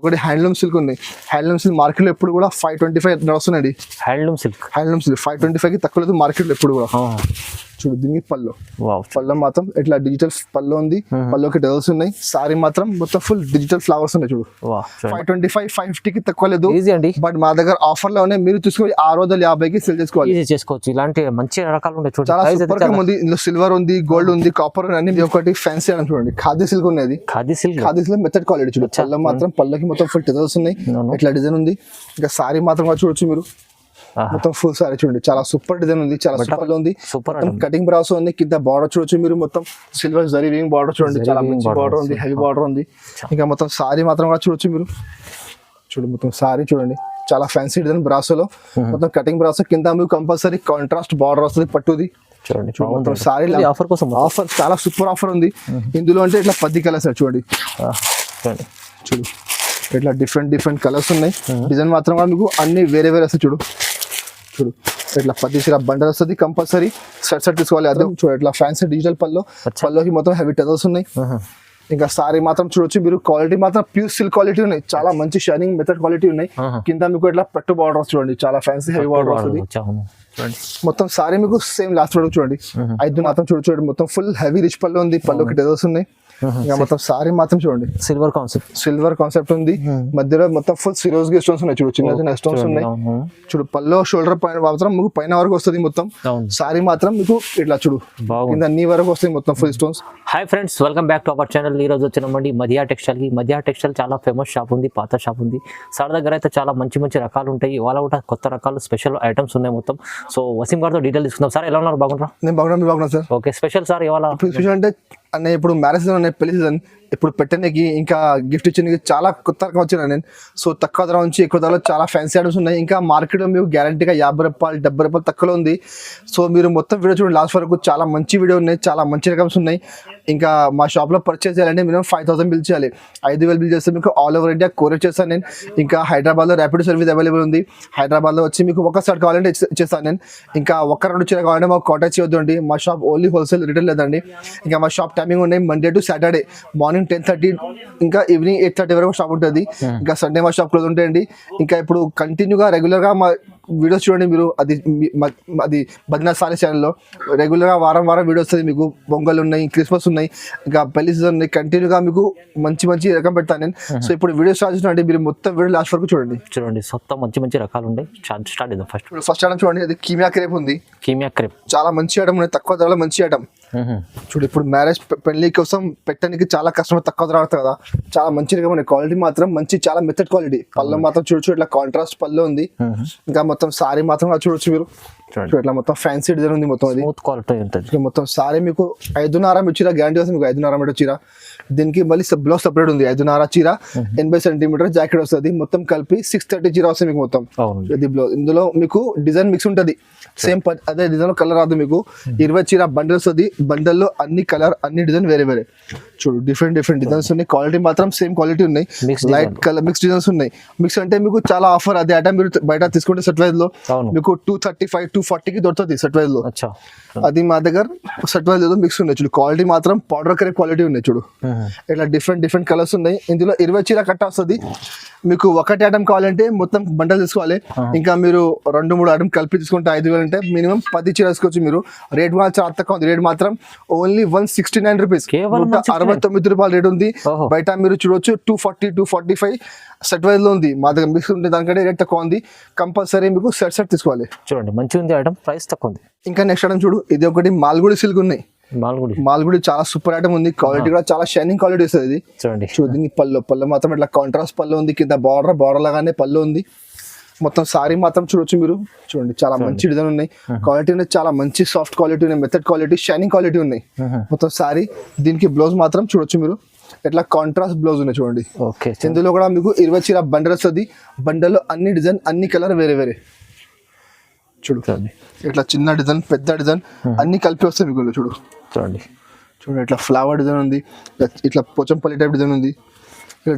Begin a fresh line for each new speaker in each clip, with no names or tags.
ఒకటి handloom silk ఉంది. Handloom silk market లో ఎప్పుడు కూడా 525 నడుస్తున్నాయి.
హ్యాండ్లూమ్ సిల్క్
525 కి తక్కువ లేదు మార్కెట్ లో ఎప్పుడు కూడా. చూడు దీనికి పళ్ళు మాత్రం ఇట్లా డిజిటల్ పళ్ళు ఉంది. పళ్ళుకి డల్స్ ఉన్నాయి. సారీ మాత్రం మొత్తం ఫుల్ డిజిటల్ ఫ్లవర్స్ ఉన్నాయి. చూడు 525 550 కి తక్కువ లేదు. బట్ మా దగ్గర ఆఫర్ లో ఉన్నాయి. మీరు తీసుకొని 650కి సేల్
చేసుకోవచ్చు. ఇలాంటి మంచి రకాలు ఉన్నాయి.
చాలా సూపర్ గా ఉంది. ఇందులో సిల్వర్ ఉంది, గోల్డ్ ఉంది, కాపర్ ఉంది. అన్ని ఒకటి ఫ్యాన్సీ అని చూడండి. ఖాదీ సిల్క్ ఉన్నది. Khadi silk method quality. చూడు పళ్ళు మాత్రం పళ్ళకి మొత్తం ఫుల్ టెజల్స్ ఉన్నాయి. ఇట్లా డిజైన్ ఉంది. ఇంకా సారీ మాత్రం చూడొచ్చు మీరు. మొత్తం ఫుల్ సారీ చూడండి. చాలా సూపర్ డిజైన్ ఉంది. చాలా సూపర్ ఉంది. కటింగ్ బ్రాస్ ఉంది. కింద బార్డర్ చూడొచ్చు మీరు. మొత్తం సిల్వర్ జరీ వీవింగ్ బార్డర్ చూడండి. చాలా మంచి బార్డర్ ఉంది. హెవీ బార్డర్ ఉంది. ఇంకా మొత్తం సారీ మాత్రం కూడా చూడొచ్చు మీరు. చూడు మొత్తం సారీ చూడండి. చాలా ఫ్యాన్సీ డిజైన్ బ్రాసోలో. మొత్తం కటింగ్ బ్రాస్ కింద మీకు కంపల్సరీ కాంట్రాస్ట్ బార్డర్ వస్తుంది. పట్టుది మొత్తం సారీ ఆఫర్ చాలా సూపర్ ఆఫర్ ఉంది. ఇందులో అంటే ఇట్లా 10 కలర్స్ చూడండి. చూడు ఇట్లా డిఫరెంట్ కలర్స్ ఉన్నాయి. డిజైన్ మాత్రం మీకు అన్ని వేరే వస్తాయి. చూడు ఇట్లా 10 చీర బండల్ వస్తుంది. కంపల్సరీ సెట్ తీసుకోవాలి. అదే చూడు ఇట్లా ఫ్యాన్సీ డిజిటల్ పళ్ళుకి మొత్తం హెవీ టెజల్స్ ఉన్నాయి. ఇంకా సారీ మాత్రం చూడొచ్చు మీరు. క్వాలిటీ మాత్రం ప్యూర్ సిల్క్ క్వాలిటీ ఉన్నాయి. చాలా మంచి షైనింగ్ మెథడ్ క్వాలిటీ ఉన్నాయి. కింద మీకు ఇట్లా పట్టు బార్డర్ చూడండి. చాలా ఫ్యాన్సీ హెవీ బార్డర్ వస్తుంది. మొత్తం సారీ మీకు సేమ్ లాస్ట్ వరకు చూడండి. 5 మాత్రం చూడండి. మొత్తం ఫుల్ హెవీ రిచ్ పళ్ళు ఉంది. పళ్ళుకి టెజల్స్ ఉన్నాయి. ఇంకా మొత్తం సారీ మాత్రం చూడండి. సిల్వర్ కాన్సెప్ట్ ఉంది. మధ్యలో మొత్తం ఫుల్ సిరోజ్ స్టోన్స్ ఉన్నాయి. చూడు చిన్న స్టోన్స్ ఉన్నాయి. చూడు పల్లో షోల్డర్ పైన మాత్రం మీకు పైన వరకు వస్తుంది. మొత్తం సారీ మాత్రం మీకు ఇట్లా చూడు కింద అన్ని వరకు వస్తాయి. మొత్తం full stones.
Hi friends, welcome back to our channel. ఈ రోజు వచ్చినామండి మదియా టెక్స్టైల్ కి. మదియా టెక్స్టైల్ చాలా ఫేమస్ షాప్ ఉంది. పాత షాప్ ఉంది. సార్ దగ్గర అయితే చాలా మంచి రకాలు ఉంటాయి. ఇవాళ కూడా కొత్త రకాలు స్పెషల్ ఐటమ్స్ ఉన్నాయి మొత్తం. సో వసీం గారితో డీటెయిల్ తీసుకుందాం. సార్ ఎలా ఉన్నారు? బాగుంటారా?
నేను బాగున్నాను సార్.
ఓకే, స్పెషల్ సార్ ఇవాళ
స్పెషల్ అంటే అన్న ఇప్పుడు మ్యారేజ్ సీజన్, పెళ్లి సీజన్, ఇప్పుడు పెట్టడానికి ఇంకా గిఫ్ట్ ఇచ్చేందుకు చాలా కొత్త రకం వచ్చినా నేను. సో తక్కువ ధర నుంచి ఎక్కువ ధరలో చాలా ఫ్యాన్సీ ఐటమ్స్ ఉన్నాయి. ఇంకా మార్కెట్లో మీకు గ్యారంటీగా 50 రూపాయలు 70 రూపాయలు తక్కువలో ఉంది. సో మీరు మొత్తం వీడియో చూడండి లాస్ట్ వరకు. చాలా మంచి వీడియో ఉన్నాయి. చాలా మంచి రకమ్స్ ఉన్నాయి. ఇంకా మా షాప్లో పర్చేస్ చేయాలంటే మినిమం 5000 బిల్ చేయాలి. 5000 బిల్ చేస్తే మీకు ఆల్ ఓవర్ ఇండియా కొరియర్ చేస్తాను నేను. ఇంకా హైదరాబాద్లో ర్యాపిడ్ సర్వీస్ అవైలబుల్ ఉంది. హైదరాబాద్లో వచ్చి మీకు ఒక సెట్ కావాలంటే ఇచ్చేస్తాను నేను. ఇంకా ఒక్క 2 చీర కావాలంటే మాకు కాంటాక్ట్ చేయొద్దు అండి. మా షాప్ ఓన్లీ హోల్సేల్ రిటైల్ లేదండి. ఇంకా మా షాప్ టైమింగ్ ఉన్నాయి మండే టు సాటర్డే మార్నింగ్ 10:30 ఇంకా ఈవినింగ్ 8:30 వరకు షాప్ ఉంటుంది. ఇంకా సండే మా షాప్ క్లోజ్ ఉంటాయండి. ఇంకా ఇప్పుడు కంటిన్యూగా రెగ్యులర్గా మా వీడియోస్ చూడండి మీరు. అది బద్నాథ్ సారీ ఛానల్లో రెగ్యులర్గా వారం వీడియోస్ వస్తుంది మీకు. పొంగల్ ఉన్నాయి, క్రిస్మస్ ఉన్నాయి, ఇంకా పెళ్లి సీజన్ ఉన్నాయి. కంటిన్యూగా మీకు మంచి రకం పెడతాను నేను. సో ఇప్పుడు వీడియో స్టార్ట్ చేసినట్టు మీరు మొత్తం వీడియో లాస్ట్ వరకు చూడండి.
మొత్తం మంచి రకాలు ఉన్నాయి. స్టార్ట్ చేద్దాం.
ఫస్ట్ ఐటమ్ చూడండి. అది కీమియా క్రేప్ ఉంది. చాలా మంచి ఐటమ్ ఉన్నాయి. తక్కువ ధరలో మంచి ఐటమ్. చూడు ఇప్పుడు మ్యారేజ్ పెళ్లి కోసం పెట్టడానికి చాలా కస్టమర్ తక్కువ ధర ఆడుతుంది కదా. చాలా మంచి రకం ఉన్నాయి. క్వాలిటీ మాత్రం మంచి, చాలా మెథడ్ క్వాలిటీ. పళ్ళు మాత్రం చూడొచ్చు ఇట్లా కాంట్రాస్ట్ పళ్ళు ఉంది. ఇంకా మొత్తం సారీ మాత్రం చూడొచ్చు మీరు. ఇట్లా మొత్తం ఫ్యాన్సీ డిజైన్ ఉంది. మొత్తం అది మొత్తం సారీ మీకు 5.5 చీర గ్యారంటీ వస్తుంది. మీకు 5.5 మీటర్ చీర. దీనికి మళ్ళీ బ్లౌజ్ సపరేట్ ఉంది. 5.5 చీర 80 సెంటీమీటర్ జాకెట్ వస్తుంది. మొత్తం కలిపి 630 చీర వస్తుంది మీకు మొత్తం. ఇది బ్లౌజ్. ఇందులో మీకు డిజైన్ మిక్స్ ఉంటుంది. సేమ్ అదే డిజైన్ కలర్ రాదు మీకు. 20 చీర బండిల్ వస్తుంది. బండల్లో అన్ని కలర్ అన్ని డిజైన్ వేరే. చూడు డిఫరెంట్ డిజైన్స్ ఉన్నాయి. క్వాలిటీ మాత్రం సేమ్ క్వాలిటీ ఉన్నాయి. లైట్ కలర్ మిక్స్ డిజైన్స్ ఉన్నాయి. మిక్స్ అంటే మీకు చాలా ఆఫర్. అదే ఐటమ్ మీరు బయట తీసుకుంటే సెట్ వైజ్ లో మీకు 235 240కి దొరుకుతుంది సెట్ వైజ్ లో. అది మా దగ్గర సెట్ వైజ్ లో మిక్స్ ఉన్నాయి. చూడు క్వాలిటీ మాత్రం పౌడర్ కరే క్వాలిటీ ఉన్నాయి. చూడు ఇట్లా డిఫరెంట్ కలర్స్ ఉన్నాయి. ఇందులో 20 చీర కట్ట వస్తుంది మీకు. ఒకటి ఐటమ్ కావాలంటే మొత్తం బండల్ తీసుకోవాలి. ఇంకా మీరు 2-3 ఐటమ్ కలిపి తీసుకుంటే 5000 అంటే మినిమం 10 చీర వేసుకోవచ్చు మీరు. రేట్ మాత్రం చాలా తక్కువ ఉంది. రేట్ మాత్రం ఓన్లీ 169 రూపీస్, 169 రూపాయలు రేట్ ఉంది. బయట మీరు చూడొచ్చు 240 245 సెట్ వైజ్ లో ఉంది. మా దగ్గర మిక్స్ ఉంటే దానికంటే రేట్ తక్కువ ఉంది. కంపల్సరీ మీకు సెట్ తీసుకోవాలి.
చూడండి మంచిగా ఉంది ఐటమ్, ప్రైస్ తక్కువ ఉంది.
ఇంకా నెక్స్ట్ ఐటమ్ చూడు. ఇది ఒకటి మాల్గుడి సిల్క్ ఉన్నాయి. మాల్గుడి చాలా సూపర్ ఐటమ్ ఉంది. క్వాలిటీ కూడా చాలా షైనింగ్ క్వాలిటీ వస్తుంది. చూడండి పళ్ళు మాత్రం ఇట్లా కాంట్రాస్ట్ పళ్ళు ఉంది. కింద బార్డర్ లాగానే పళ్ళు ఉంది. మొత్తం సారీ మాత్రం చూడొచ్చు మీరు. చూడండి చాలా మంచి డిజైన్ ఉన్నాయి. క్వాలిటీ ఉన్నాయి. చాలా మంచి సాఫ్ట్ క్వాలిటీ ఉన్నాయి. మెథడ్ క్వాలిటీ, షైనింగ్ క్వాలిటీ ఉన్నాయి. మొత్తం సారీ. దీనికి బ్లౌజ్ మాత్రం చూడొచ్చు మీరు. ఇట్లా కాంట్రాస్ట్ బ్లౌజ్ ఉన్నాయి చూడండి. ఇందులో కూడా మీకు 20 చీర బండల్ వస్తుంది. బండల్లో అన్ని డిజైన్ అన్ని కలర్ వేరే. చూడు ఇట్లా చిన్న డిజైన్, పెద్ద డిజైన్ అన్ని కలిపి వస్తాయి మీకు. చూడండి ఇట్లా ఫ్లవర్ డిజైన్ ఉంది. ఇట్లా పోచంపల్లి టైప్ డిజైన్ ఉంది.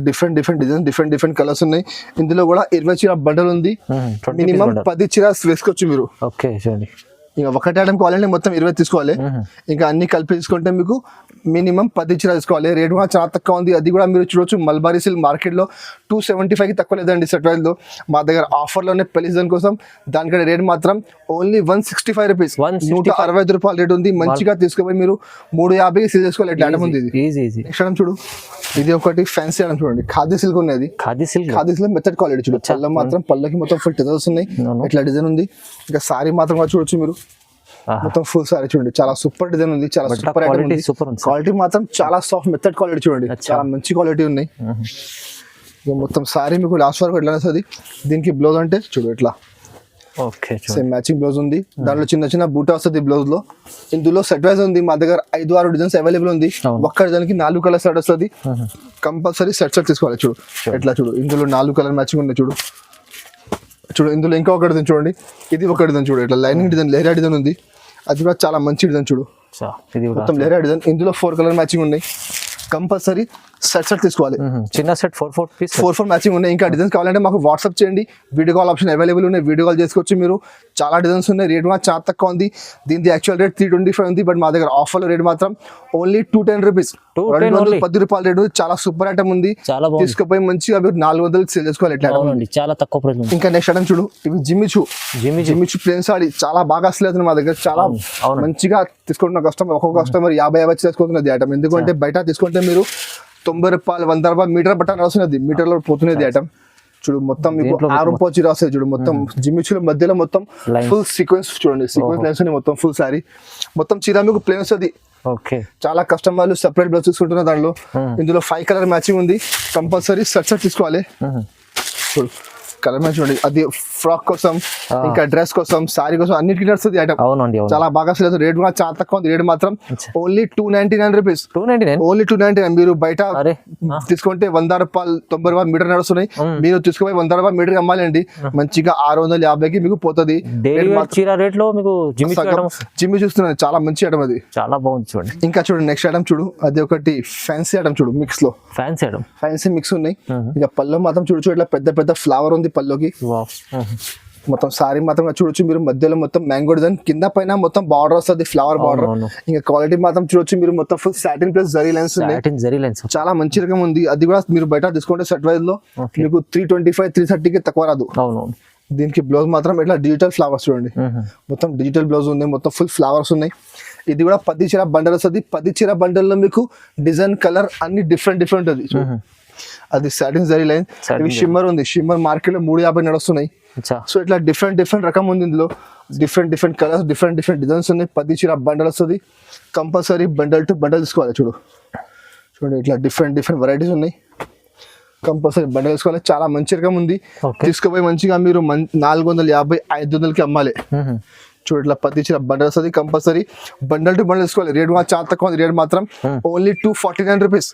డిఫరెంట్ డిజైన్, డిఫరెంట్ కలర్స్ ఉన్నాయి. ఇందులో కూడా 20 చీర బండల్ ఉంది. మినిమం 10 చీర వేసుకోవచ్చు మీరు. ఇంకా ఒకటి ఐటమ్ కావాలంటే మొత్తం 20 తీసుకోవాలి. ఇంకా అన్ని కలిపి తీసుకుంటే మీకు మినిమం 10 చీర తీసుకోవాలి. రేట్ కూడా చాలా తక్కువ ఉంది. అది కూడా మీరు చూడొచ్చు, మల్బారీ సిల్క్ మార్కెట్లో 275కి తక్కువ లేదండి సెట్ వైజ్లో. మా దగ్గర ఆఫర్లోనే పెళ్లి సీజన్ కోసం దానికంటే రేట్ మాత్రం ఓన్లీ 165 రూపీస్, 165 రూపాయలు రేట్ ఉంది. మంచిగా తీసుకుపోయి మీరు 350కి సేల్ చేసుకోవాలి. ఎట్లా ఐటమ్ ఉంది ఇది. నెక్స్ట్ ఐటమ్ చూడు, ఇది ఒకటి ఫ్యాన్సీ ఐటమ్ చూడండి, ఖాదీ సిల్క్ ఉన్నది. ఖాదీ సిల్క్ మెథడ్ క్వాలిటీ చూడు. పళ్ళ మాత్రం పళ్ళకి మొత్తం ఫుల్ టెజల్స్ ఉన్నాయి, ఇట్లా డిజైన్ ఉంది. ఇంకా సారీ మాత్రం కూడా చూడొచ్చు మీరు, మొత్తం ఫుల్ సారీ చూడండి, చాలా సూపర్ డిజైన్ ఉంది, చాలా సూపర్ ఐటమ్ ఉంది. క్వాలిటీ మాత్రం చాలా సాఫ్ట్ మెథడ్ క్వాలిటీ చూడండి, చాలా మంచి క్వాలిటీ ఉన్నాయి. మొత్తం సారీ మీకు లాస్ట్ వరకు ఎట్లా వస్తుంది. దీనికి బ్లౌజ్ అంటే చూడు ఇట్లా సేమ్ మ్యాచింగ్ బ్లౌజ్ ఉంది. దాంట్లో చిన్న చిన్న బూటా వస్తుంది బ్లౌజ్ లో. ఇందులో సెట్ వైజ్ ఉంది, మా దగ్గర 5-6 డిజైన్స్ అవైలబుల్ ఉంది. ఒక్క డిజైన్ కి 4 కలర్ సెట్ వస్తుంది. కంపల్సరీ సెట్ తీసుకోవాలి. చూడు ఎట్లా చూడు, ఇందులో 4 కలర్ మ్యాచింగ్ ఉంది. చూడు ఇందులో ఇంకా ఒక డిజైన్ చూడండి, ఇది ఒక డిజైన్ చూడు, ఇట్లా లైనింగ్ డిజైన్ లేరా డిజైన్ ఉంది. అది కూడా చాలా మంచి డిజైన్ చూడు, మొత్తం లేరా డిజైన్. ఇందులో 4 కలర్ మ్యాచింగ్ ఉన్నాయి. కంపల్సరీ సెట్ తీసుకోవాలి.
చిన్న సెట్
4 మ్యాచింగ్ ఉన్నాయి. ఇంకా డిజైన్స్ కావాలంటే మాకు వాట్సాప్ చేయండి, వీడియో కాల్ ఆప్షన్ అవైలబుల్ ఉన్నాయి, వీడియో కాల్ చేసుకోవచ్చు మీరు. చాలా డిజైన్స్ ఉన్నాయి, రేట్ కూడా చాలా తక్కువ ఉంది. దీని యాక్చువల్ రేట్ 325 ఉంది, బట్ మా దగ్గర ఆఫర్లో రేట్ మాత్రం ఓన్లీ 210 రూపీస్, 210 రూపాయల రేటు. చాలా సూపర్ ఐటమ్ ఉంది, తీసుకుపోయి మంచిగా మీరు 400కి సేల్ చేసుకోవాలి.
చాలా తక్కువ ప్రైస్.
ఇంకా నెక్స్ట్ ఐటమ్ చూడు, ఇవి జిమ్మిచూ ప్లేన్ సారీ, చాలా బాగా వస్తుంది మా దగ్గర. చాలా మంచిగా తీసుకుంటున్న కస్టమర్, ఒక్కొక్క కస్టమర్ 50 చేసుకుంటున్నది ఐటమ్. ఎందుకంటే బయట తీసుకుంటే మీరు 90 రూపాయలు 100 రూపాయలు మీటర్ బట్ట రాస్తున్నది, మీటర్లో పోతున్నది ఐటమ్. చూడు మొత్తం మీకు 6 రూపాయలు చీర వస్తుంది. చూడు మొత్తం జిమ్మిచూల మధ్యలో మొత్తం ఫుల్ సీక్వెన్స్ చూడండి, సీక్వెన్స్ లైన్స్ మొత్తం ఫుల్ సారీ, మొత్తం చీర మీకు ప్లేన్ వస్తుంది. చాలా కస్టమర్లు సెపరేట్ బ్లౌజ్ తీసుకుంటున్నారు దాంట్లో. ఇందులో 5 కలర్ మ్యాచింగ్ ఉంది, కంపల్సరీ సెట్ తీసుకోవాలి. చూడు కలర్ మ్యాచ్ చూడండి, అది ఫ్రాక్ కోసం ఇంకా డ్రెస్ కోసం సారీ కోసం అన్నిటికీ నడుస్తుంది ఐటమ్. చాలా బాగా అసలు రేట్ కూడా చాలా తక్కువ ఉంది. రేట్ మాత్రం ఓన్లీ 299 రూపీస్, ఓన్లీ 299. మీరు బయట తీసుకుంటే 100 రూపాయలు 90 రూపాయలు మీటర్ నడుస్తున్నాయి. మీరు తీసుకుపోయి 100 రూపాయలు మీటర్ అమ్మాలండి, మంచిగా 650కి మీకు పోతుంది. జిమ్మి చూస్తున్నాను, చాలా మంచి ఐటమ్ అది, చాలా బాగుంది చూడండి. ఇంకా చూడండి నెక్స్ట్ ఐటమ్ చూడు, అది ఒకటి ఫ్యాన్సీ ఐటమ్ చూడు, మిక్స్ లో ఫ్యాన్సీ మిక్స్ ఉన్నాయి. ఇంకా పళ్ళు మాత్రం చూడొచ్చు, ఇట్లా పెద్ద పెద్ద ఫ్లవర్ ఉంది పళ్ళుకి. మొత్తం సారీ మాత్రం చూడొచ్చు మీరు, మధ్యలో మొత్తం మ్యాంగో డిజైన్, కింద పైన మొత్తం బార్డర్ వస్తుంది, ఫ్లవర్ బార్డర్. ఇంకా క్వాలిటీ మాత్రం చూడొచ్చు మీరు, మొత్తం full satin plus zari lines ఉన్నాయి, చాలా మంచి రకం ఉంది. అది కూడా మీరు బయట తీసుకుంటే సెట్ వైజ్ లో మీకు 325 330కి తక్కువ రాదు. దీనికి బ్లౌజ్ మాత్రం ఇట్లా డిజిటల్ ఫ్లవర్స్ చూడండి, మొత్తం డిజిటల్ బ్లౌజ్ ఉంది, మొత్తం ఫుల్ ఫ్లవర్స్ ఉన్నాయి. ఇది కూడా 10 చీర బండల్ వస్తుంది. 10 చీర బండల్ లో మీకు డిజైన్ కలర్ అన్ని డిఫరెంట్ ఉంది. అది సాటిన్ జరీ లైన్. ఇవి షిమ్మర్ ఉంది, షిమ్మర్ మార్కెట్ లో 350 నడుస్తున్నాయి. సో ఇట్లా డిఫరెంట్ రకం ఉంది. ఇందులో డిఫరెంట్ కలర్స్, డిఫరెంట్ డిజైన్స్ ఉన్నాయి. 10 చీర బండల్ వస్తుంది. కంపల్సరీ బండల్ టు బండల్ తీసుకోవాలి. చూడండి ఇట్లా డిఫరెంట్ వెరైటీస్ ఉన్నాయి. కంపల్సరీ బండల్ తీసుకోవాలి. చాలా మంచి రకం ఉంది, తీసుకుపోయి మంచిగా మీరు 450 500కి అమ్మాలి. చూడు ఇట్లా 10 చీర బండల్ వస్తుంది. కంపల్సరీ బండల్ టు బండల్ తీసుకోవాలి. రేట్ కూడా చాలా తక్కువ ఉంది. రేట్ మాత్రం ఓన్లీ 249 రూపీస్,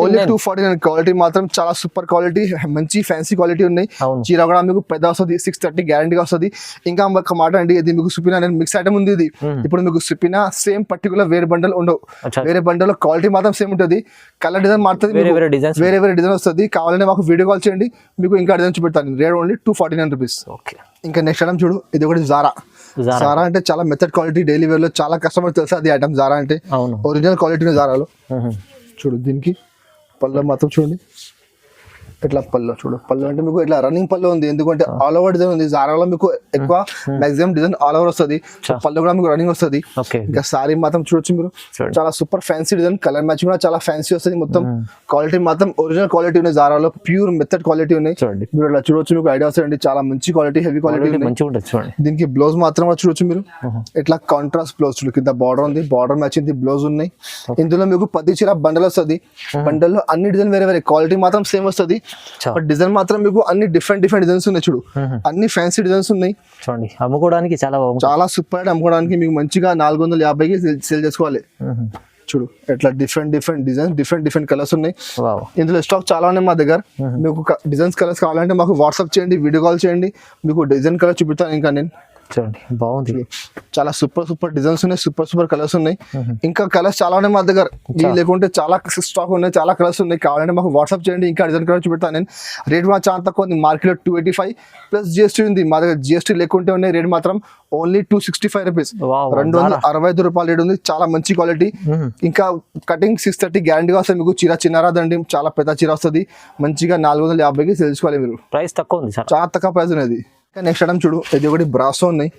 ఓన్లీ 249. క్వాలిటీ మాత్రం చాలా సూపర్ క్వాలిటీ, మంచి ఫ్యాన్సీ క్వాలిటీ ఉన్నాయి. చీర కూడా మీకు పెద్ద వస్తుంది, 630 గ్యారంటీగా వస్తుంది. ఇంకా ఒక మాట అండి, ఇది మీకు సుపినా మిక్స్ ఐటమ్ ఉంది. ఇది ఇప్పుడు మీకు సుపినా సేమ్ పర్టికులర్ వేరే బండల్ ఉండవు, వేరే బండల్ క్వాలిటీ మాత్రం సేమ్ ఉంటుంది, కలర్ డిజైన్ మారుతుంది, వేరే డిజైన్ వస్తుంది. కావాలంటే మాకు వీడియో కాల్ చేయండి, మీకు ఇంకా డిజైన్ చూపెడతాను. Rate only 249 rupees. ఇంకా నెక్స్ట్ ఐటమ్ చూడు, ఇది ఒకటి జారా అంటే చాలా మెథడ్ క్వాలిటీ, డైలీ వేర్ లో చాలా కస్టమర్ తెలుసు అది ఐటమ్. జారా అంటే ఒరిజినల్ క్వాలిటీ జారాలో. చూడు దీనికి పళ్ళు మాత్రం చూడండి, ఇట్లా పళ్ళు చూడు. పళ్ళు అంటే మీకు ఇట్లా రన్నింగ్ పళ్ళు ఉంది, ఎందుకంటే ఆల్ ఓవర్ డిజైన్ ఉంది. జారాలో మీకు ఎక్కువ మాక్సిమం డిజైన్ ఆల్ ఓవర్ వస్తుంది, పళ్ళు కూడా మీకు రన్నింగ్ వస్తుంది. ఇంకా సారీ మాత్రం చూడొచ్చు మీరు, చాలా super fancy design, colour matching కూడా చాలా ఫ్యాన్సీ వస్తుంది. మొత్తం క్వాలిటీ మాత్రం ఒరిజినల్ క్వాలిటీ ఉన్నాయి. జారాలో ప్యూర్ మెథడ్ క్వాలిటీ ఉన్నాయి. మీరు ఇట్లా చూడొచ్చు, మీకు ఐడియా వస్తుంది. చాలా మంచి క్వాలిటీ, హెవీ క్వాలిటీ. దీనికి బ్లౌజ్ మాత్రం కూడా చూడొచ్చు మీరు, ఇట్లా కాంట్రాస్ట్ బ్లౌజ్ చూడు, కింద బార్డర్ ఉంది, బార్డర్ మ్యాచింగ్ బ్లౌజ్ ఉన్నాయి. ఇందులో మీకు 10 చీర బండల్ వస్తుంది. బండల్లో అన్ని డిజైన్ వేరే క్వాలిటీ మాత్రం సేమ్ వస్తుంది, బట్ డిజైన్ మాత్రం మీకు అన్ని డిఫరెంట్ డిజైన్స్ ఉన్నాయి. చూడు అన్ని ఫ్యాన్సీ డిజైన్స్ ఉన్నాయి. చూడండి అమ్ముకోవడానికి చాలా సూపర్. అమ్ముకోవడానికి మీకు మంచిగా 450కి సేల్ చేసుకోవాలి. చూడు ఎట్లా డిఫరెంట్ డిజైన్స్, డిఫరెంట్ కలర్స్ ఉన్నాయి. ఇందులో స్టాక్ చాలా ఉన్నాయి మా దగ్గర. మీకు డిజైన్స్ కలర్స్ కావాలంటే మాకు వాట్సాప్ చేయండి, వీడియో కాల్ చేయండి, మీకు డిజైన్ కలర్ చూపిస్తాను. ఇంకా నేను
చూడండి బాగుంది.
చాలా సూపర్ డిజైన్స్ ఉన్నాయి, సూపర్ కలర్స్ ఉన్నాయి. ఇంకా కలర్స్ చాలా ఉన్నాయి మా దగ్గర, లేకుంటే చాలా స్టాక్ ఉన్నాయి, చాలా కలర్స్ ఉన్నాయి. కావాలంటే మాకు వాట్సాప్ చేయండి, ఇంకా డిజైన్ కలర్ చూపెడతాను నేను. రేట్ మాత్రం చాలా తక్కువ ఉంది, మార్కెట్లో 285 ప్లస్ జిఎస్టీ ఉంది. మా దగ్గర జిఎస్టీ లేకుంటే ఉన్నాయి. రేట్ మాత్రం ఓన్లీ 265 రూపీస్, 265 రూపాయలు రేట్ ఉంది. చాలా మంచి క్వాలిటీ. ఇంకా కటింగ్ 630 గ్యారంటీగా వస్తుంది మీకు. చీర చిన్న రాదండి, చాలా పెద్ద చీర వస్తుంది. మంచిగా 450కి తెలుసుకోవాలి మీరు.
ప్రైస్ తక్కువ ఉంది,
చాలా తక్కువ ప్రైస్ ఉన్నది. నెక్స్ట్ ఐటమ్ చూడు, ఇది ఒకటి బ్రాసో ఉన్నాయి.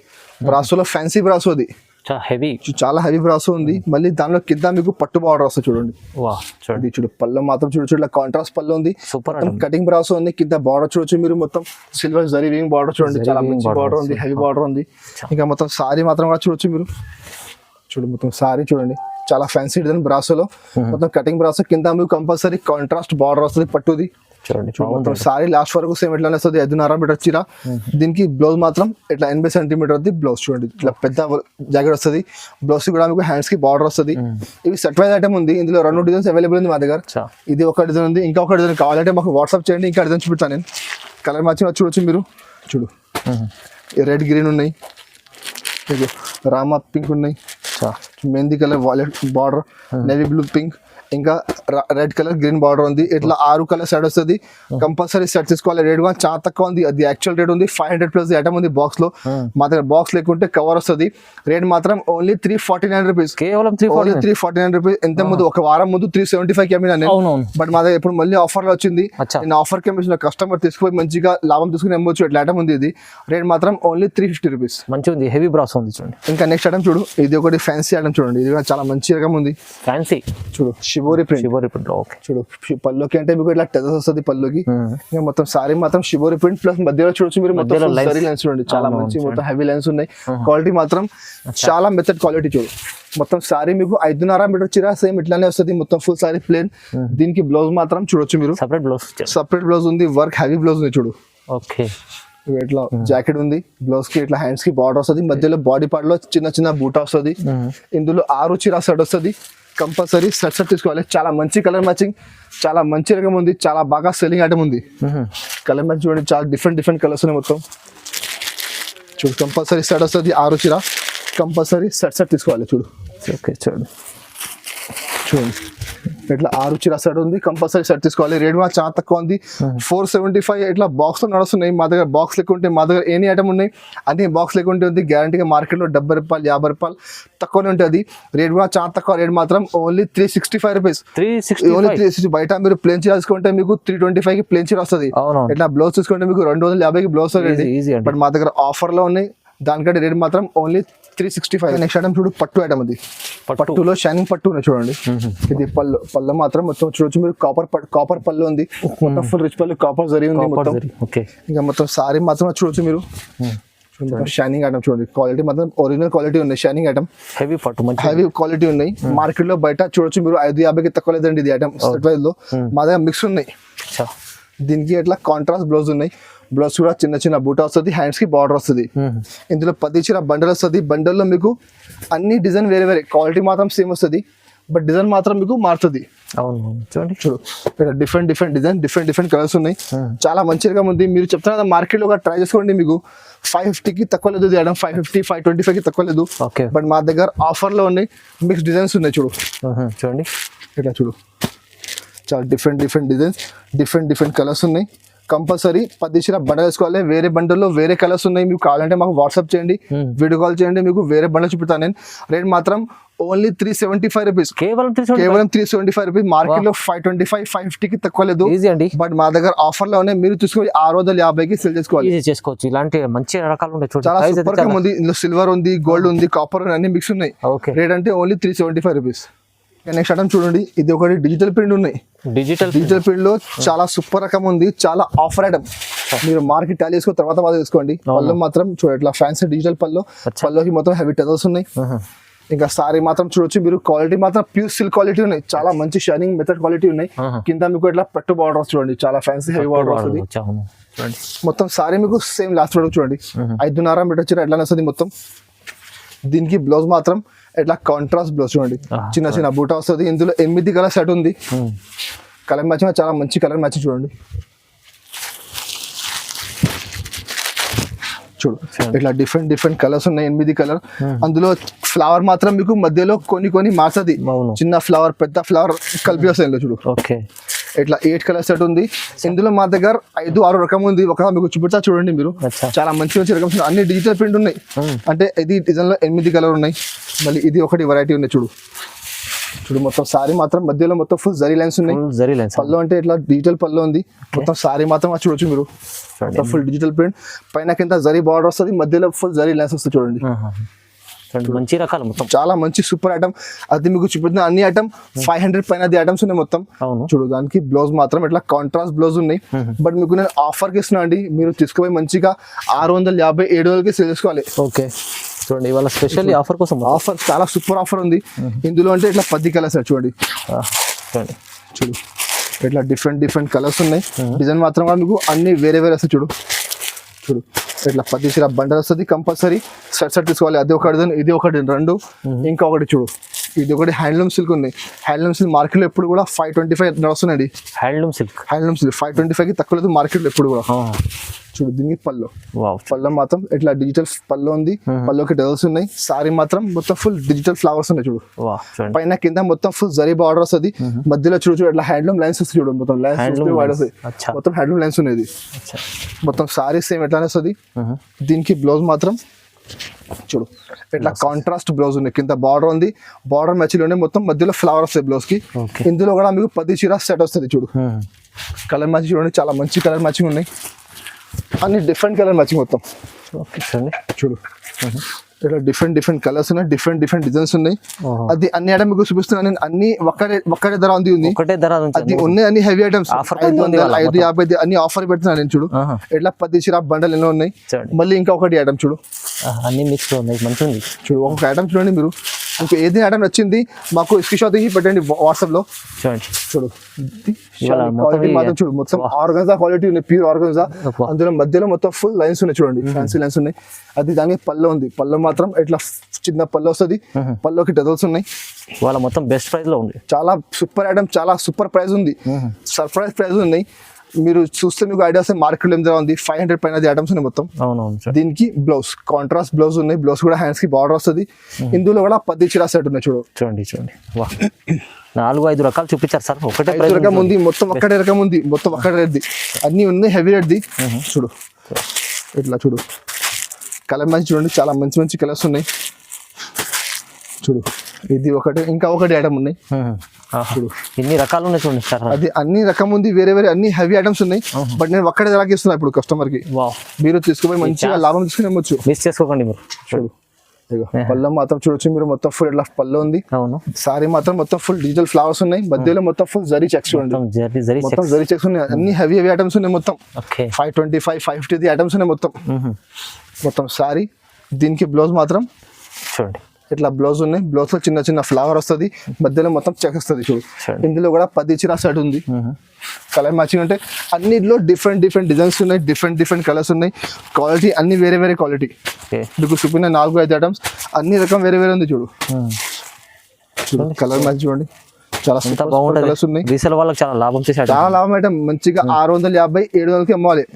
బ్రాసోలో ఫ్యాన్సీ బ్రాసో, అది
హెవీ,
చాలా హెవీ బ్రాసో ఉంది. మళ్ళీ దానిలో కింద మీకు పట్టు బార్డర్ వస్తుంది చూడండి. చూడండి చూడు, పళ్ళు మాత్రం చూడు కాంట్రాస్ట్ పళ్ళు ఉంది.
సూపర్
కటింగ్ బ్రాసో ఉంది. కింద బార్డర్ చూడొచ్చు మీరు, మొత్తం సిల్వర్ జరీ వీవింగ్ బార్డర్ చూడండి, చాలా మంచి బార్డర్ ఉంది, హెవీ బార్డర్ ఉంది. ఇంకా మొత్తం సారీ మాత్రం కూడా చూడొచ్చు మీరు. చూడు మొత్తం సారీ చూడండి, చాలా ఫ్యాన్సీ డిజైన్ బ్రాసోలో. మొత్తం కటింగ్ బ్రాసో, కింద మీకు కంపల్సరీ కాంట్రాస్ట్ బార్డర్ వస్తుంది పట్టుది.
చూడండి
సారీ లాస్ట్ వరకు సేమ్ ఎట్లా వస్తుంది, 5.5 మీటర్ చీర. దీనికి బ్లౌజ్ మాత్రం ఇట్లా 80 సెంటీమీటర్ వస్తుంది బ్లౌజ్. చూడండి ఇట్లా పెద్ద జాకెట్ వస్తుంది. బ్లౌజ్ కూడా మీకు హ్యాండ్స్ కి బార్డర్ వస్తుంది. ఇవి సెట్ వైజ్ ఐటమ్ ఉంది. ఇందులో 2 డిజైన్స్ అవైలబుల్ ఉంది మా దగ్గర. ఇది ఒక డిజైన్ ఉంది, ఇంకా ఒక డిజైన్ కావాలంటే మాకు వాట్సాప్ చేయండి, ఇంకా డిజైన్ చూపిస్తాను నేను. కలర్ మ్యాచింగ్ చూడొచ్చు మీరు. చూడు రెడ్ గ్రీన్ ఉన్నాయి, రామా పింక్ ఉన్నాయి, mehndi colour wallet border, navy blue pink, ఇంకా రెడ్ కలర్ గ్రీన్ బార్డర్ ఉంది. ఇట్లా 6 కలర్ సెట్ వస్తుంది. కంపల్సరీ సెట్ తీసుకోవాలి. రేట్ కూడా చాలా తక్కువ ఉంది. అది యాక్చువల్ రేట్ ఉంది 500 ప్లస్ ఐటమ్ ఉంది బాక్స్ లో. మా దగ్గర బాక్స్ లేకుంటే కవర్ వస్తుంది. రేట్ మాత్రం ఓన్లీ 349 రూపీస్,
కేవలం
349 రూపీస్. ఎంత ముందు ఒక వారం ముందు 375 కెమినా నేను, బట్ మా దగ్గర ఇప్పుడు మళ్ళీ ఆఫర్ లో వచ్చింది. నేను ఆఫర్ కెమిషన్ కస్టమర్ తీసుకుపోయి మంచిగా లాభం తీసుకుని అమ్మొచ్చు. ఇట్లా ఐటమ్ ఉంది. ఇది రేట్ మాత్రం ఓన్లీ 350 రూపీస్.
మంచిగా ఉంది, హెవీ బ్రాస్ ఉంది చూడండి.
ఇంకా నెక్స్ట్ ఐటమ్ చూడు, ఇది ఒకటి ఫ్యాన్సీ ఐటమ్ చూడండి. ఇది కూడా చాలా మంచి రకం ఉంది, ఫ్యాన్సీ. చూడు షిబోరి ప్రింట్. ఓకే చూడు, పల్లోకి అంటే మీకు ఇట్లా టెజస్ వస్తుంది పల్లోకి. ఇంకా మొత్తం సారీ మాత్రం షిబోరి ప్రింట్ ప్లస్ మధ్యలో చూడొచ్చు మీరు, మొత్తం లెన్స్ చూడండి, చాలా మంచి మొత్తం హెవీ లెన్స్ ఉన్నాయి. క్వాలిటీ మాత్రం చాలా మెథడ్ క్వాలిటీ. చూడు మొత్తం సారీ మీకు 5.5 మీటర్ చీర సేమ్ ఇట్లానే వస్తుంది. మొత్తం ఫుల్ సారీ ప్లేన్. దీనికి బ్లౌజ్ మాత్రం చూడొచ్చు మీరు, సపరేట్ బ్లౌజ్ ఉంది. వర్క్ హెవీ బ్లౌజ్ ఉంది చూడు. ఓకే ఇట్లా జాకెట్ ఉంది, బ్లౌజ్ కి ఇట్లా హ్యాండ్స్ కి బార్డర్ వస్తుంది. మధ్యలో బాడీ పార్ట్ లో చిన్న బూటా వస్తుంది. ఇందులో 6 చీర సెట్ వస్తుంది. కంపల్సరీ సెట్ తీసుకోవాలి. చాలా మంచి కలర్ మ్యాచింగ్, చాలా మంచి రకం ఉంది, చాలా బాగా సెల్లింగ్ ఐటమ్ ఉంది. కలర్ మ్యాచింగ్ చూడండి, చాలా డిఫరెంట్ కలర్స్ ఉన్నాయి మొత్తం. చూడు కంపల్సరీ సెట్ వస్తుంది. 6 చీర కంపల్సరీ సెట్ తీసుకోవాలి. చూడు ఓకే చూడండి ఇట్లా 6 చీర సెట్ ఉంది, కంపల్సరీ సెట్ తీసుకోవాలి. రేట్ కూడా చాలా తక్కువ ఉంది, 475. ఇట్లా బాక్స్ లో నడుస్తున్నాయి. మా దగ్గర బాక్స్ లేకుంటే, మా దగ్గర ఎనీ ఐటమ్ ఉన్నాయి అన్ని బాక్స్ లేకుంటే ఉంది. గ్యారంటీగా మార్కెట్ లో 70 రూపాయలు 50 రూపాయలు తక్కువనే ఉంటుంది. రేట్ కూడా చాలా తక్కువ. రేట్ మాత్రం ఓన్లీ 365 రూపీస్. ఓన్లీ 360. బయట మీరు ప్లేన్ చీర తీసుకుంటే మీకు 325 కి ప్లేన్ చీర వస్తుంది. ఇట్లా బ్లౌజ్ తీసుకుంటే మీకు 250కి బ్లౌజ్ వస్తుంది. బట్ మా దగ్గర ఆఫర్ లో ఉన్నాయి. దానికంటే రేట్ మాత్రం ఓన్లీ 365. నెక్స్ట్ ఐటమ్ చూడు, పట్టు ఐటమ్. అది పట్టులో షైనింగ్ పట్టు ఉన్నాయి చూడండి. ఇది పళ్ళు మాత్రం మొత్తం చూడొచ్చు మీరు, కాపర్ పళ్ళు ఉంది. మొత్తం ఫుల్ రిచ్ పళ్ళు, కాపర్ జరీ ఉంది మొత్తం. ఇంకా మొత్తం సారీ మాత్రం చూడొచ్చు మీరు. షైనింగ్ ఐటమ్ చూడండి, క్వాలిటీ మాత్రం ఒరిజినల్ క్వాలిటీ ఉన్నాయి. షైనింగ్ ఐటమ్, హెవీ క్వాలిటీ ఉన్నాయి. మార్కెట్ లో బయట చూడొచ్చు మీరు 550కి తక్కువ లేదండి ఇది ఐటమ్. లో మా దగ్గర మిక్స్ ఉన్నాయి. దీనికి ఇట్లా కాంట్రాస్ట్ బ్లౌజ్ ఉన్నాయి. బ్లౌజ్ కూడా చిన్న బూటా వస్తుంది, హ్యాండ్స్ కి బార్డర్ వస్తుంది. ఇందులో 10 చీర బండల్ వస్తుంది. బండల్లో మీకు అన్ని డిజైన్ వేరే క్వాలిటీ మాత్రం సేమ్ వస్తుంది, బట్ డిజైన్ మాత్రం మీకు మారుతుంది. చూడు డిఫరెంట్ డిజైన్, డిఫరెంట్ కలర్స్ ఉన్నాయి. చాలా మంచిగా ఉంది. మీరు చెప్తున్నా మార్కెట్ లో ట్రై చేసుకోండి. మీకు 550కి తక్కువ లేదు. 550 525కి తక్కువ లేదు. బట్ మా దగ్గర ఆఫర్ లో ఉన్నాయి. మిక్స్ డిజైన్స్ ఉన్నాయి. చూడండి ఇట్లా చూడు, చాలా డిఫరెంట్ డిజైన్స్, డిఫరెంట్ కలర్స్ ఉన్నాయి. కంపల్సరీ 10 చీర బండల్ వేసుకోవాలి. వేరే బండల్లో వేరే కలర్స్ ఉన్నాయి. మీకు కావాలంటే మాకు వాట్సాప్ చేయండి, వీడియో కాల్ చేయండి, మీకు వేరే బండల్ చూపుతాను నేను. రేట్ మాత్రం ఓన్లీ 375 రూపీస్, కేవలం 375 రూపీస్. మార్కెట్ లో 525 550కి తక్కువ లేదు. బట్ మా దగ్గర ఆఫర్ లో ఉన్నాయి. మీరు తీసుకొని 650కి సెల్ చేసుకోవచ్చు.
ఇలాంటి మంచి రకాలు ఉన్నాయి.
చాలా సూపర్ గా ఉంది. ఇందులో సిల్వర్ ఉంది, గోల్డ్ ఉంది, కాపర్ అన్ని మిక్స్ ఉన్నాయి. రేట్ అంటే ఓన్లీ 375 రూపీస్. నెక్స్ట్ ఐటమ్ చూడండి, ఇది ఒకటి డిజిటల్ ప్రింట్ ఉన్నాయి. డిజిటల్ ప్రింట్ లో చాలా సూపర్ రకం ఉంది, చాలా ఆఫర్ ఐటమ్. మీరు మార్కెట్ టాలీ చేసుకున్న తర్వాత తీసుకోండి. పళ్ళు మాత్రం చూడండి ఇట్లా ఫ్యాన్సీ డిజిటల్ పళ్ళుకి మొత్తం హెవీ టెజల్స్ ఉన్నాయి. ఇంకా సారీ మాత్రం చూడొచ్చు మీరు, క్వాలిటీ మాత్రం ప్యూర్ సిల్క్ క్వాలిటీ ఉన్నాయి. చాలా మంచి షైనింగ్ మెథడ్ క్వాలిటీ ఉన్నాయి. కింద మీకు ఇట్లా పట్టు బార్డర్ చూడండి, చాలా ఫ్యాన్సీ హెవీ బార్డర్ వస్తుంది. మొత్తం సారీ మీకు సేమ్ లాస్ట్ వరకు చూడండి, 5.5 మీటర్ చీర ఎట్లా వస్తుంది మొత్తం. దీనికి బ్లౌజ్ మాత్రం ఇట్లా కాంట్రాస్ట్ బ్లౌజ్ చూడండి, చిన్న బూటా వస్తుంది. ఇందులో 8 కలర్ సెట్ ఉంది. కలర్ మ్యాచింగ్ చాలా మంచి కలర్ మ్యాచింగ్ చూడు ఇట్లా డిఫరెంట్ కలర్స్ ఉన్నాయి, 8 కలర్. అందులో ఫ్లవర్ మాత్రం మీకు మధ్యలో కొన్ని మారుతుంది, చిన్న ఫ్లవర్ పెద్ద ఫ్లవర్ కలిపి వస్తాయి ఇందులో చూడు.
ఓకే,
ఇట్లా 8 కలర్ సెట్ ఉంది. ఇందులో మా దగ్గర 5-6 రకం ఉంది. ఒక మీకు చూపిస్తా చూడండి మీరు, చాలా మంచి రకమ్స్ ఉన్నాయి. అన్ని డిజిటల్ ప్రింట్ ఉన్నాయి. అంటే ఇది డిజైన్ లో 8 కలర్ ఉన్నాయి. మళ్ళీ ఇది ఒకటి వెరైటీ ఉన్నాయి చూడు. మొత్తం సారీ మాత్రం మధ్యలో మొత్తం ఫుల్ జరీ లైన్స్ ఉన్నాయి. పళ్ళు అంటే ఇట్లా డిజిటల్ పళ్ళు ఉంది. మొత్తం సారీ మాత్రం చూడొచ్చు మీరు, ఫుల్ డిజిటల్ ప్రింట్. పైన కింద జరీ బార్డర్ వస్తుంది, మధ్యలో ఫుల్ జరీ లైన్స్ వస్తుంది చూడండి.
మంచి రకాలు మొత్తం
చాలా మంచి సూపర్ ఐటమ్. అది మీకు చూపిస్తున్న అన్ని ఐటమ్ 500 పైన ఐటమ్స్ ఉన్నాయి మొత్తం. చూడు దానికి బ్లౌజ్ మాత్రం ఇట్లా కాంట్రాస్ట్ బ్లౌజ్ ఉన్నాయి. బట్ మీకు నేను ఆఫర్ కి ఇస్తున్నా అండి, మీరు తీసుకుపోయి మంచిగా 650-700కి సేల్ చేసుకోవాలి.
ఓకే చూడండి, ఇవాళ స్పెషల్ ఆఫర్ కోసం
ఆఫర్ చాలా సూపర్ ఆఫర్ ఉంది. ఇందులో అంటే ఇట్లా 10 కలర్స్ చూడండి. చూడు ఇట్లా డిఫరెంట్ కలర్స్ ఉన్నాయి. డిజైన్ మాత్రం మీకు అన్ని వేరే వస్తాయి. చూడు ఇట్లా 10 చీర బండల్ వస్తుంది. కంపల్సరీ సెట్ తీసుకోవాలి. అది ఒక డిజైన్, ఇది ఒక డిజైన్, 2. ఇంకా ఒకటి చూడు, ఇది ఒకటి హ్యాండ్లూమ్ సిల్క్ ఉంది. హ్యాండ్లూమ్ సిల్క్ మార్కెట్లో ఎప్పుడు కూడా 525 నడుస్తున్నాయి.
హ్యాండ్లూమ్ సిల్క్
525కి తక్కువ లేదు మార్కెట్లో ఎప్పుడు కూడా. చూడు దీనికి పళ్ళు మాత్రం ఇట్లా డిజిటల్ పళ్ళు ఉంది. పళ్ళుకి డజల్స్ ఉన్నాయి. సారీ మాత్రం మొత్తం ఫుల్ డిజిటల్ ఫ్లవర్స్ ఉన్నాయి. చూడు పైన కింద మొత్తం ఫుల్ జరీ బార్డర్ వస్తుంది. మధ్యలో చూడు ఇట్లా హ్యాండ్లూమ్ లైన్స్ వస్తుంది. చూడు మొత్తం లైన్స్ మొత్తం హ్యాండ్లూమ్ లైన్స్ ఉన్నాయి. మొత్తం సారీ సేమ్ ఎట్లానే వస్తుంది. దీనికి బ్లౌజ్ మాత్రం చూడు ఇట్లా కాంట్రాస్ట్ బ్లౌజ్ ఉంది. కింద బార్డర్ ఉంది, బార్డర్ మ్యాచింగ్ మొత్తం మధ్యలో ఫ్లవర్ వస్తాయి బ్లౌజ్ కి. ఇందులో కూడా మీకు 10 చీర సెట్ వస్తుంది. చూడు కలర్ మ్యాచింగ్ చూడండి, చాలా మంచి కలర్ మ్యాచింగ్ ఉన్నాయి. అన్ని డిఫరెంట్ కలర్ మ్యాచింగ్ మొత్తం. చూడు ఇట్లా డిఫరెంట్ కలర్స్ ఉన్నాయి, డిఫరెంట్ డిజైన్స్ ఉన్నాయి. అది అన్ని ఐటమ్ మీకు చూపిస్తున్నాను నేను. అన్ని ఒక్కటే ధర ఉంది. అది ఉన్నాయి అన్ని హెవీ ఐటమ్స్ 550 అన్ని ఆఫర్ పెడుతున్నాను నేను. చూడు ఇట్లా 10 చీర బండల్ ఎన్నో ఉన్నాయి. మళ్ళీ ఇంకా ఒకటి ఐటమ్ చూడు,
అన్ని మిక్స్ ఉన్నాయి. మంచిగా ఉంది.
చూడు ఒక్కొక్క ఐటమ్ చూడండి మీరు. మీకు ఏది ఐటమ్ నచ్చింది మాకు స్క్రీన్ షాట్ తీసి పెట్టండి వాట్సాప్ లో. చూడు క్వాలిటీ మాత్రం చూడు మొత్తం ఆర్గన్జా క్వాలిటీ ఉన్నాయి, ప్యూర్ ఆర్గన్జా. అందులో మధ్యలో మొత్తం ఫుల్ లైన్స్ ఉన్నాయి చూడండి, ఫ్యాన్సీ లైన్స్ ఉన్నాయి. అది దానికి పళ్ళు ఉంది. పళ్ళు మాత్రం ఇట్లా చిన్న పళ్ళు వస్తుంది. పళ్ళుకి డజల్స్ ఉన్నాయి.
వాళ్ళ మొత్తం బెస్ట్ ప్రైస్ లో ఉంది.
చాలా సూపర్ ఐటమ్, చాలా సూపర్ ప్రైస్ ఉంది. సర్ప్రైజ్ ప్రైస్ ఉన్నాయి. మీరు చూస్తే మీకు ఐడియా వస్తే మార్కెట్లో ఏం ఉంది 500 పైన ఐటమ్స్ ఉన్నాయి మొత్తం. దీనికి బ్లౌజ్ కాంట్రాస్ట్ బ్లౌజ్ ఉన్నాయి. బ్లౌజ్ కూడా హ్యాండ్స్ కి బార్డర్ వస్తుంది. ఇందులో కూడా 10 చీర సెట్ ఉన్నాయి.
చూడండి 4-5 రకాలు చూపించారు సార్. ఒకటే
రకం ఉంది, మొత్తం ఒక్కటే రకం ఉంది, మొత్తం ఒక్కటే రేట్ది. అన్ని ఉన్నాయి హెవీ రేట్ది. చూడు ఇట్లా చూడు కలర్ మ్యాచ్ చూడండి, చాలా మంచి కలర్స్ ఉన్నాయి. చూడు ఇది ఒకటి, ఇంకా ఒకటి ఐటమ్ ఉన్నాయి.
చూడు ఎన్ని రకాలు ఉన్నాయి చూడండి సార్.
అది అన్ని రకం ఉంది, వేరే అన్ని హెవీ ఐటమ్స్ ఉన్నాయి. బట్ నేను ఒక్కడే ధరకి ఇస్తున్నా ఇప్పుడు కస్టమర్ కి. మీరు తీసుకుపోయి మంచిగా లాభం తీసుకుని అమ్మొచ్చు.
మిస్ చేసుకోకండి మీరు.
చూడు పళ్ళు మాత్రం చూడొచ్చు మీరు, మొత్తం ఫుల్ ఇట్లా పళ్ళు ఉంది. సారీ మాత్రం మొత్తం ఫుల్ డిజిటల్ ఫ్లవర్స్ ఉన్నాయి. మధ్యలో మొత్తం ఫుల్ జరీ చెక్స్ చూడండి, మొత్తం జరీ చెక్స్ ఉన్నాయి. అన్ని హెవీ ఐటమ్స్ ఉన్నాయి. మొత్తం 525-550 ఐటమ్స్ ఉన్నాయి మొత్తం సారీ. దీనికి బ్లౌజ్ మాత్రం
చూడండి
ఇట్లా బ్లౌజ్ ఉన్నాయి. బ్లౌజ్ లో చిన్న ఫ్లవర్ వస్తుంది, మధ్యలో మొత్తం చెక్ వస్తుంది. చూడు ఇందులో కూడా 10 చీర సెట్ ఉంది. కలర్ మ్యాచింగ్ అంటే అన్నిట్లో డిఫరెంట్ డిజైన్స్ ఉన్నాయి, డిఫరెంట్ కలర్స్ ఉన్నాయి. క్వాలిటీ అన్ని వేరే క్వాలిటీ. మీకు చూపిన 4-5 ఐటమ్స్ అన్ని రకం వేరే ఉంది. చూడు కలర్ మ్యాచ్ చూడండి, చాలా కలర్స్ ఉన్నాయి.
రీసేల్ వాళ్ళకి చాలా లాభం చేశారు.
చాలా లాభం ఐటమ్. మంచిగా 650-700కి అమ్మాలి.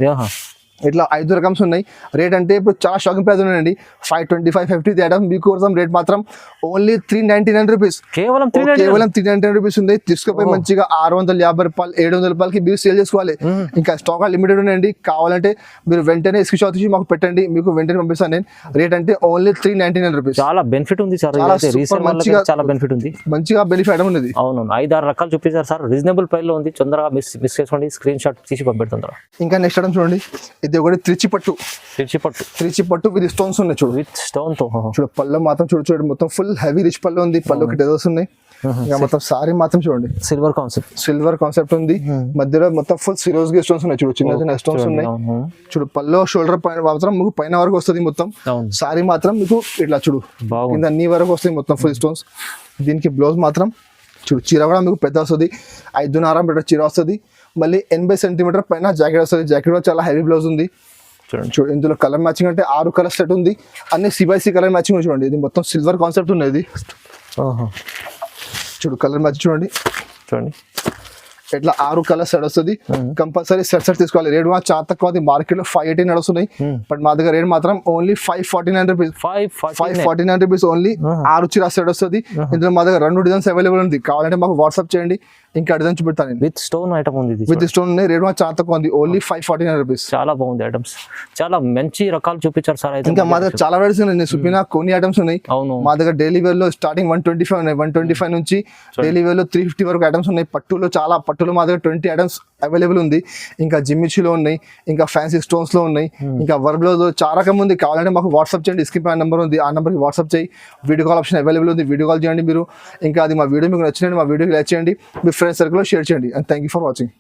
ఇట్లా 5 రకమ్స్ ఉన్నాయి. రేట్ అంటే ఇప్పుడు చాలా షాకింగ్ ప్రైస్ ఉన్నాయండి. 525-550 ఐటమ్ మీకోసం రేట్ మాత్రం ఓన్లీ 399 రూపీస్. కేవలం 399 రూపీస్ ఉంది. తీసుకుపోయి మంచిగా 650 రూపాయలు 700 రూపాయలకి మీరు సేల్ చేసుకోవాలి. ఇంకా స్టాక్ లిమిటెడ్ ఉన్నాయండి. కావాలంటే మీరు వెంటనే స్క్రీన్ షాట్ తీసి మాకు పెట్టండి, మీకు వెంటనే పంపిస్తాను నేను. రేట్ అంటే ఓన్లీ 399 రూపీస్.
చాలా బెనిఫిట్ ఉంది సార్. చాలా బెనిఫిట్ ఉంది,
మంచిగా బెనిఫిట్ ఐటమ్ ఉంది.
అవును 5-6 రకాలు చూపించారు సార్. రీజనబుల్ ప్రైస్ లో ఉంది. తొందరగా మిస్ చేసుకోండి, స్క్రీన్ షాట్ తీసి పంపెడుతుంటారు.
ఇంకా నెక్స్ట్ ఐటమ్ చూడండి, ఇది ఒకటి త్రిచి పట్టు విత్ స్టోన్స్ ఉన్నాయి. చూడు
విత్ స్టోన్ తో.
చూడు పళ్ళు మాత్రం చూడు మొత్తం ఫుల్ హెవీ రిచ్ పళ్ళు ఉంది. పళ్ళుకి డజల్స్ ఉన్నాయి. ఇంకా మొత్తం సారీ మాత్రం చూడండి సిల్వర్ కాన్సెప్ట్ ఉంది. మధ్యలో మొత్తం ఫుల్ సిరోజ్ స్టోన్స్ ఉన్నాయి. చూడు చిన్న స్టోన్స్ ఉన్నాయి. చూడు పళ్ళు షోల్డర్ పైన మాత్రం మీకు పైన వరకు వస్తుంది మొత్తం. సారీ మాత్రం మీకు ఇట్లా చూడు కింద అన్ని వరకు వస్తుంది మొత్తం ఫుల్ స్టోన్స్. దీనికి బ్లౌజ్ మాత్రం చూడు చీర కూడా మీకు పెద్ద వస్తుంది. 5.5 మీటర్ చీర వస్తుంది. మళ్ళీ 80 సెంటీమీటర్ పైన జాకెట్ వస్తుంది. జాకెట్ కూడా చాలా హెవీ బ్లౌజ్ ఉంది. చూడండి ఇందులో కలర్ మ్యాచింగ్ అంటే 6 కలర్ సెట్ ఉంది. అన్ని CBC కలర్ మ్యాచింగ్ చూడండి. ఇది మొత్తం సిల్వర్ కాన్సెప్ట్ ఉన్నది. చూడు కలర్ మ్యాచింగ్ చూడండి. ఇట్లా 6 కలర్ సెట్ వస్తుంది. కంపల్సరీ సెట్ తీసుకోవాలి. రేట్ మాత్రం చాలా తక్కువ. మార్కెట్ లో 580 నడుస్తున్నాయి, బట్ మా దగ్గర రేట్ మాత్రం ఓన్లీ 549 రూపీస్. 549 rupees only. 6 చీర సెట్ వస్తుంది. ఇందులో మా దగ్గర 2 డిజైన్స్ అవైలబుల్ ఉంది. కావాలంటే మాకు వాట్సాప్ చేయండి, ఇంకా డిజైన్ చూపెడతాను.
విత్ స్టోన్ ఐటమ్ ఉంది,
విత్ స్టోన్ ఉన్నాయి. రేట్ మాత్రం చాలా తక్కువ ఉంది, ఓన్లీ 549 రూపీస్.
చాలా బాగుంది ఐటమ్స్, చాలా మంచి రకాలు చూపించారు సార్. అయితే
ఇంకా మా దగ్గర చాలా వెరైటీస్ ఉన్నాయి. నేను చూపిన కొన్ని ఐటమ్స్ ఉన్నాయి.
అవును,
మా దగ్గర డైలీ వేర్ లో స్టార్టింగ్ 125 ఉన్నాయి. 125 నుంచి డైలీ వేర్ లో 350 వరకు ఐటమ్స్ ఉన్నాయి. పట్టులో మా దగ్గర 20 ఐటమ్స్ అవైలబుల్ ఉంది. ఇంకా జిమ్మిచ్చిలో ఉన్నాయి, ఇంకా ఫ్యాన్సీ స్టోన్స్ లో ఉన్నాయి, ఇంకా వర్బ్ లో చాలా రకం ఉంది. కావాలంటే మాకు వాట్సాప్ చేయండి, స్క్రీన్ పై నెంబర్ ఉంది, ఆ నెంబర్కి వాట్సాప్ చేయి. వీడియో కాల్ ఆప్షన్ అవైలబుల్ ఉంది, వీడియో కాల్ చేయండి మీరు. ఇంకా అది మా వీడియో మీకు నచ్చినట్టు మా వీడియోకి లైక్ చేయండి, మీ ఫ్రెండ్స్ సర్కిల్లో షేర్ చేయండి. And thank you for watching.